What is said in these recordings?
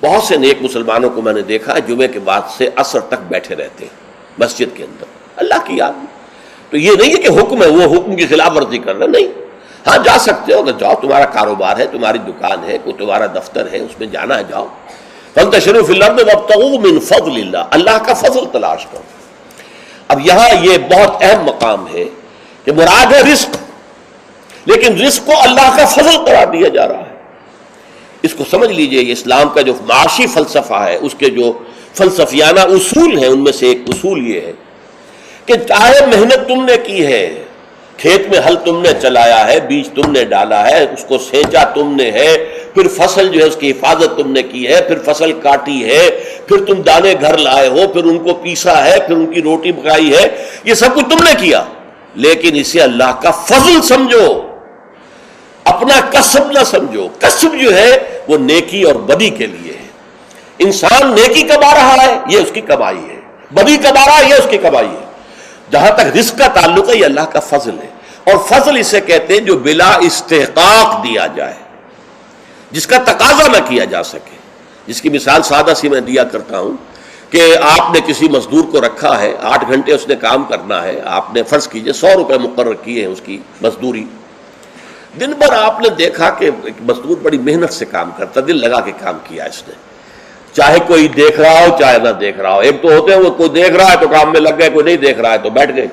بہت سے نیک مسلمانوں کو میں نے دیکھا ہے جمعے کے بعد سے عصر تک بیٹھے رہتے ہیں مسجد کے اندر اللہ کی یاد میں. تو یہ نہیں ہے کہ حکم ہے وہ حکم کی خلاف ورزی کر رہا، نہیں. ہاں جا سکتے ہو، اگر جاؤ، تمہارا کاروبار ہے، تمہاری دکان ہے، کوئی تمہارا دفتر ہے، اس میں جانا ہے جاؤ. فانتشروا فی الارض وابتغوا من فضل اللہ، اللہ کا فضل تلاش کرو. اب یہاں یہ بہت اہم مقام ہے کہ مراد ہے رزق، لیکن رزق کو اللہ کا فضل قرار دیا جا رہا ہے. اس کو سمجھ لیجئے، یہ اسلام کا جو معاشی فلسفہ ہے، اس کے جو فلسفیانہ اصول ہیں، ان میں سے ایک اصول یہ ہے کہ چاہے محنت تم نے کی ہے، کھیت میں ہل تم نے چلایا ہے، بیج تم نے ڈالا ہے، اس کو سینچا تم نے ہے، پھر فصل جو ہے اس کی حفاظت تم نے کی ہے، پھر فصل کاٹی ہے، پھر تم دانے گھر لائے ہو، پھر ان کو پیسا ہے، پھر ان کی روٹی پکائی ہے، یہ سب کچھ تم نے کیا، لیکن اسے اللہ کا فضل سمجھو، اپنا کسب نہ سمجھو. کسب جو ہے وہ نیکی اور بدی کے لیے ہے. انسان نیکی کما رہا ہے، یہ اس کی کمائی ہے، بدی کما رہا ہے، یہ اس کی کمائی ہے. جہاں تک رزق کا تعلق ہے، یہ اللہ کا فضل ہے. اور فضل اسے کہتے ہیں جو بلا استحقاق دیا جائے، جس کا تقاضا نہ کیا جا سکے. جس کی مثال سادہ سی میں دیا کرتا ہوں کہ آپ نے کسی مزدور کو رکھا ہے، 8 گھنٹے اس نے کام کرنا ہے، آپ نے فرض کیجئے 100 روپے مقرر کیے ہیں اس کی مزدوری. دن بھر آپ نے دیکھا کہ ایک مزدور بڑی محنت سے کام کرتا، دل لگا کے کام کیا اس نے، چاہے کوئی دیکھ رہا ہو چاہے نہ دیکھ رہا ہو. ایک تو ہوتے ہیں وہ کوئی دیکھ رہا ہے تو کام میں لگ گئے، کوئی نہیں دیکھ رہا ہے تو بیٹھ گئے.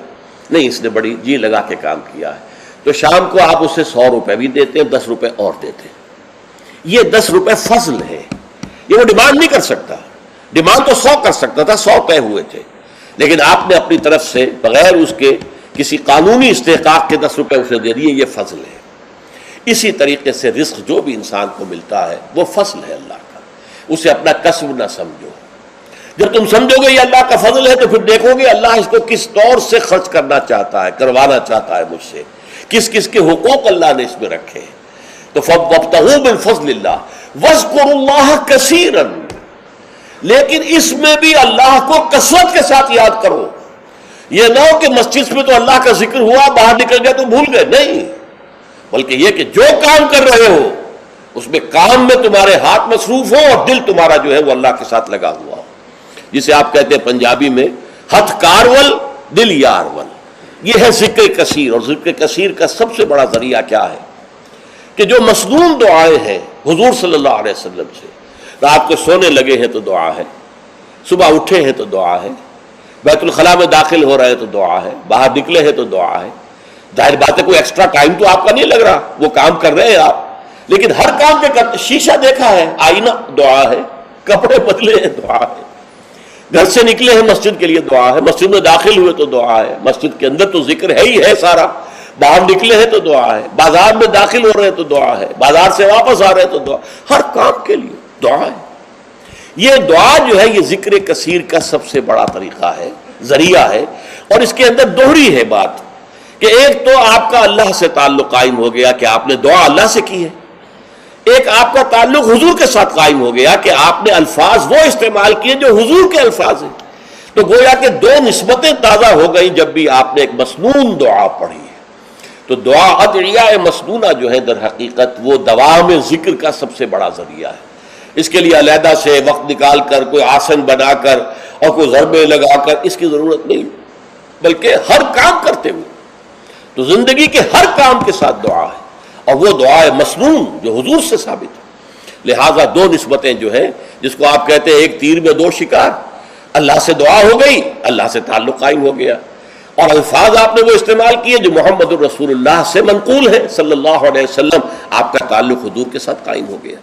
نہیں، اس نے بڑی جی لگا کے کام کیا ہے. تو شام کو آپ اسے 100 روپے بھی دیتے ہیں، 10 روپے اور دیتے ہیں. یہ 10 روپے فضل ہے، یہ وہ ڈیمانڈ نہیں کر سکتا. ڈیمانڈ تو 100 کر سکتا تھا، 100 طے ہوئے تھے، لیکن آپ نے اپنی طرف سے بغیر اس کے کسی قانونی استحقاق کے 10 روپے اسے دے دیے، یہ فضل ہے. اسی طریقے سے رزق جو بھی انسان کو ملتا ہے وہ فضل ہے اللہ کا، اسے اپنا کسب نہ سمجھو. جب تم سمجھو گے یہ اللہ کا فضل ہے تو پھر دیکھو گے اللہ اس کو کس طور سے خرچ کرنا چاہتا ہے، کروانا چاہتا ہے مجھ سے، کس کس کے حقوق اللہ نے اس میں رکھے ہیں. تو فَوَابْتَغُوا مِن فَضْلِ اللَّهِ وَاذْكُرُوا اللَّهَ كَثِيرًا، لیکن اس میں بھی اللہ کو کثرت کے ساتھ یاد کرو. یہ نہ ہو کہ مسجد میں تو اللہ کا ذکر ہوا، باہر نکل گیا تو بھول گئے، نہیں، بلکہ یہ کہ جو کام کر رہے ہو اس میں کام میں تمہارے ہاتھ مصروف ہو اور دل تمہارا جو ہے وہ اللہ کے ساتھ لگا ہوا ہو. جسے آپ کہتے ہیں پنجابی میں ہتھ کارول دل یارول. یہ ہے ذکر کثیر. اور ذکر کثیر کا سب سے بڑا ذریعہ کیا ہے کہ جو مسنون دعائیں ہیں حضور صلی اللہ علیہ وسلم سے، رات کو سونے لگے ہیں تو دعا ہے، صبح اٹھے ہیں تو دعا ہے، بیت الخلاء میں داخل ہو رہے ہیں تو دعا ہے، باہر نکلے ہیں تو دعا ہے. ظاہر بات ہے کوئی ایکسٹرا ٹائم تو آپ کا نہیں لگ رہا، وہ کام کر رہے ہیں آپ، لیکن ہر کام کے شیشہ دیکھا ہے، آئینہ دعا ہے، کپڑے بدلے ہیں دعا ہے، گھر سے نکلے ہیں مسجد کے لیے دعا ہے، مسجد میں داخل ہوئے تو دعا ہے، مسجد کے اندر تو ذکر ہے ہی ہے سارا، باہر نکلے ہیں تو دعا ہے، بازار میں داخل ہو رہے ہیں تو دعا ہے، بازار سے واپس آ رہے ہیں تو دعا، ہر کام کے لیے دعا ہے. یہ دعا جو ہے یہ ذکر کثیر کا سب سے بڑا طریقہ ہے، ذریعہ ہے. اور اس کے اندر دوہری ہے بات کہ ایک تو آپ کا اللہ سے تعلق قائم ہو گیا کہ آپ نے دعا اللہ سے کی ہے، ایک آپ کا تعلق حضور کے ساتھ قائم ہو گیا کہ آپ نے الفاظ وہ استعمال کیے جو حضور کے الفاظ ہیں. تو گویا کہ دو نسبتیں تازہ ہو گئیں جب بھی آپ نے ایک مسنون دعا پڑھی ہے. تو دعا ادعیاء مسنونہ جو ہے در حقیقت وہ دوام ذکر کا سب سے بڑا ذریعہ ہے. اس کے لیے علیحدہ سے وقت نکال کر کوئی آسن بنا کر اور کوئی ضربے لگا کر اس کی ضرورت نہیں، بلکہ ہر کام کرتے ہوئے تو زندگی کے ہر کام کے ساتھ دعا ہے، اور وہ دعا ہے مسنون جو حضور سے ثابت ہے. لہٰذا دو نسبتیں جو ہیں جس کو آپ کہتے ہیں ایک تیر میں دو شکار، اللہ سے دعا ہو گئی، اللہ سے تعلق قائم ہو گیا، اور الفاظ آپ نے وہ استعمال کیے جو محمد الرسول اللہ سے منقول ہے صلی اللہ علیہ وسلم، آپ کا تعلق حضور کے ساتھ قائم ہو گیا.